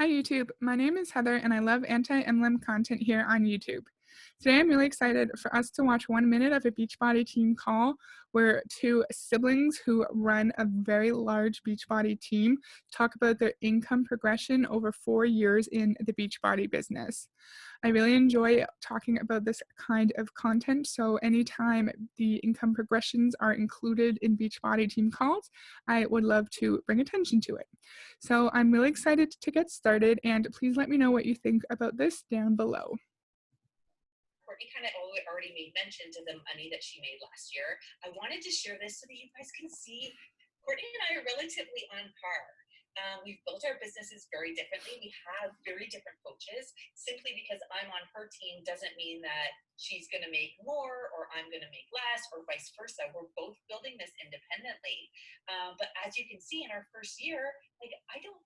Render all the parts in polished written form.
Hi YouTube, my name is Heather and I love anti-MLM content here on YouTube. Today I'm really excited for us to watch 1 minute of a Beachbody team call where two siblings who run a very large Beachbody team talk about their income progression over 4 years in the Beachbody business. I really enjoy talking about this kind of content, so anytime the income progressions are included in Beachbody team calls, I would love to bring attention to it. So I'm really excited to get started, and please let me know what you think about this down below. Courtney kind of already made mention to the money that she made last year. I wanted to share this so that you guys can see Courtney and I are relatively on par. We've built our businesses very differently. We have very different coaches. Simply because I'm on her team doesn't mean that she's going to make more or I'm going to make less or vice versa. We're both building this independently. But as you can see in our first year, like I didn't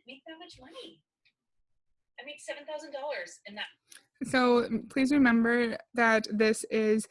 make that much money. I made $7,000 in that. So please remember that this is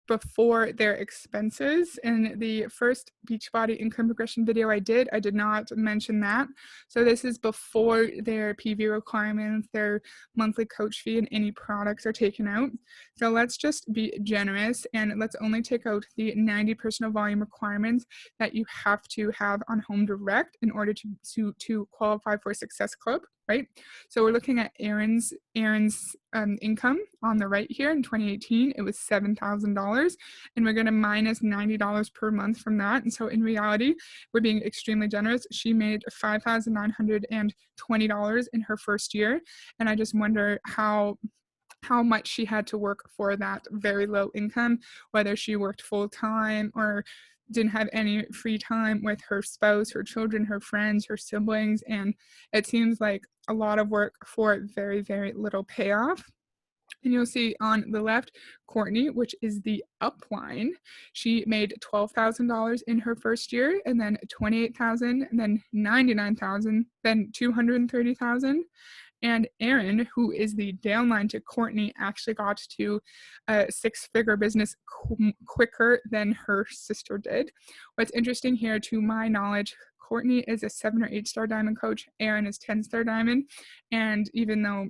before their expenses. In the first Beachbody income progression video I did not mention that. So this is before their PV requirements, their monthly coach fee, and any products are taken out. So let's just be generous and let's only take out the 90 personal volume requirements that you have to have on Home Direct in order to qualify for Success Club, right? So we're looking at Aaron's income on the right here. In 2018, it was $7,000, and we're going to minus $90 per month from that. And so in reality, we're being extremely generous. She made $5,920 in her first year, and I just wonder how much she had to work for that very low income, whether she worked full-time or didn't have any free time with her spouse, her children, her friends, her siblings, and it seems like a lot of work for very, very little payoff. And you'll see on the left, Courtney, which is the upline, she made $12,000 in her first year, and then $28,000, and then $99,000, then $230,000. And Aaron, who is the downline to Courtney, actually got to a six-figure business quicker than her sister did. What's interesting here, to my knowledge, Courtney is a 7 or 8-star diamond coach. Aaron is 10-star diamond. And even though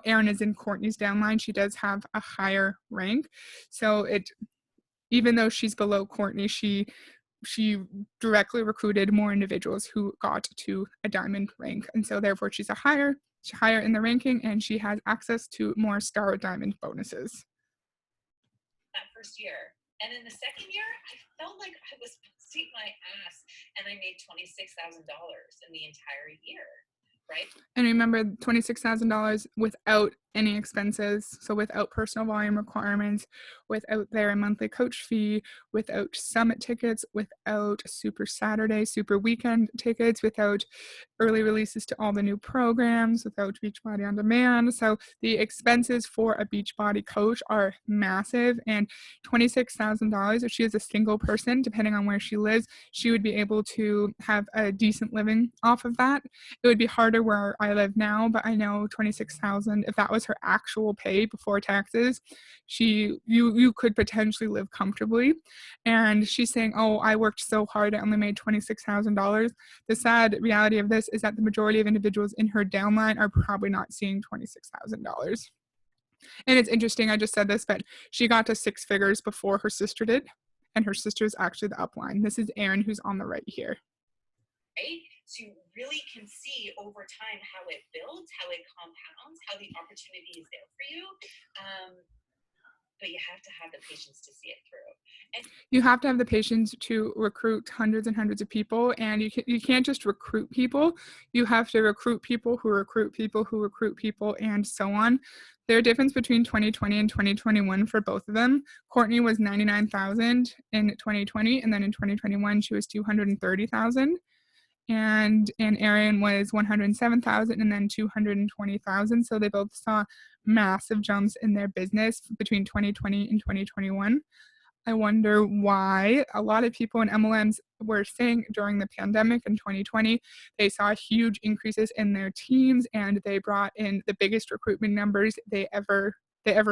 Aaron is in Courtney's downline, she does have a higher rank. So even though she's below Courtney, she directly recruited more individuals who got to a diamond rank. And so therefore she's higher in the ranking, and she has access to more star diamond bonuses. That first year. And in the second year, I felt like I was busting my ass and I made $26,000 in the entire year. Right? And remember, $26,000 without any expenses, so without personal volume requirements, without their monthly coach fee, without summit tickets, without Super Saturday, Super Weekend tickets, without early releases to all the new programs, without Beachbody On Demand. So the expenses for a Beachbody coach are massive, and $26,000, if she is a single person, depending on where she lives, she would be able to have a decent living off of that. It would be harder where I live now, but I know $26,000, if that was her actual pay before taxes, you could potentially live comfortably. And she's saying, oh, I worked so hard, I only made $26,000. The sad reality of this is that the majority of individuals in her downline are probably not seeing $26,000. And it's interesting, I just said this, but she got to 6 figures before her sister did, and her sister is actually the upline. This is Aaron, who's on the right here. Right? So you really can see over time how it builds, how it compounds, how the opportunity is there for you. But you have to have the patience to see it through. And you have to have the patience to recruit hundreds and hundreds of people, and you can't just recruit people. You have to recruit people who recruit people who recruit people, and so on. There's a difference between 2020 and 2021 for both of them. Courtney was 99,000 in 2020, and then in 2021 she was 230,000. And Aaron was 107,000 and then 220,000. So they both saw massive jumps in their business between 2020 and 2021. I wonder why. A lot of people in MLMs were saying during the pandemic in 2020, they saw huge increases in their teams, and they brought in the biggest recruitment numbers they ever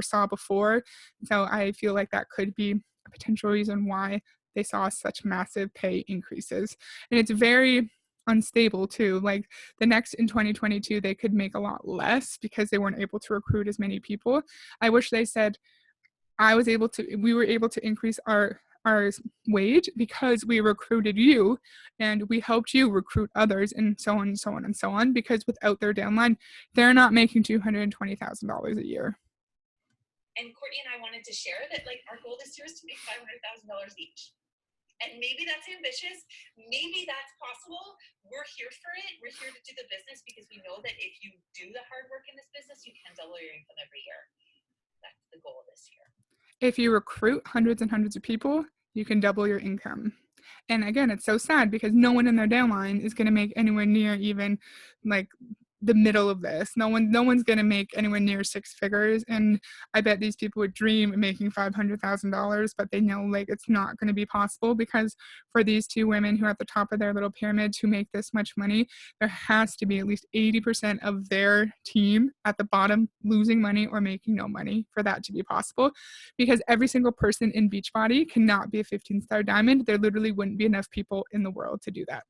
saw before. So I feel like that could be a potential reason why they saw such massive pay increases. And it's very unstable too. Like the next in 2022, they could make a lot less because they weren't able to recruit as many people. I wish they said we were able to increase our wage because we recruited you and we helped you recruit others and so on and so on and so on, because without their downline, they're not making $220,000 a year. And Courtney and I wanted to share that, like, our goal this year is to make $500,000 each. And maybe that's ambitious. Maybe that's possible. We're here for it. We're here to do the business because we know that if you do the hard work in this business, you can double your income every year. That's the goal this year. If you recruit hundreds and hundreds of people, you can double your income. And again, it's so sad because no one in their downline is going to make anywhere near even like the middle of this. No one's going to make anywhere near six figures. And I bet these people would dream of making $500,000, but they know like it's not going to be possible, because for these two women who are at the top of their little pyramid to make this much money, there has to be at least 80% of their team at the bottom losing money or making no money for that to be possible, because every single person in Beachbody cannot be a 15-star diamond. There literally wouldn't be enough people in the world to do that.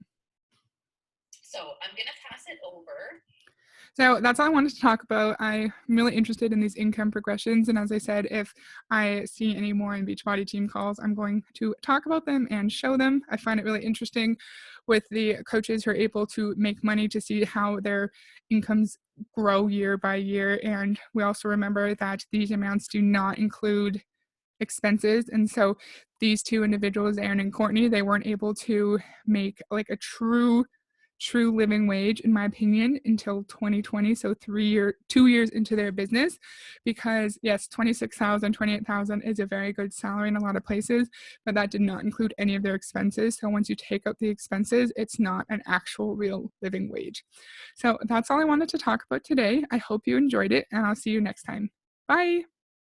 So I'm going to pass it over. So that's all I wanted to talk about. I'm really interested in these income progressions. And as I said, if I see any more in Beachbody team calls, I'm going to talk about them and show them. I find it really interesting with the coaches who are able to make money to see how their incomes grow year by year. And we also remember that these amounts do not include expenses. And so these two individuals, Aaron and Courtney, they weren't able to make like a true living wage, in my opinion, until 2020. So 2 years into their business, because yes, 26,000, 28,000 is a very good salary in a lot of places, but that did not include any of their expenses. So once you take out the expenses, it's not an actual real living wage. So that's all I wanted to talk about today. I hope you enjoyed it, and I'll see you next time. Bye.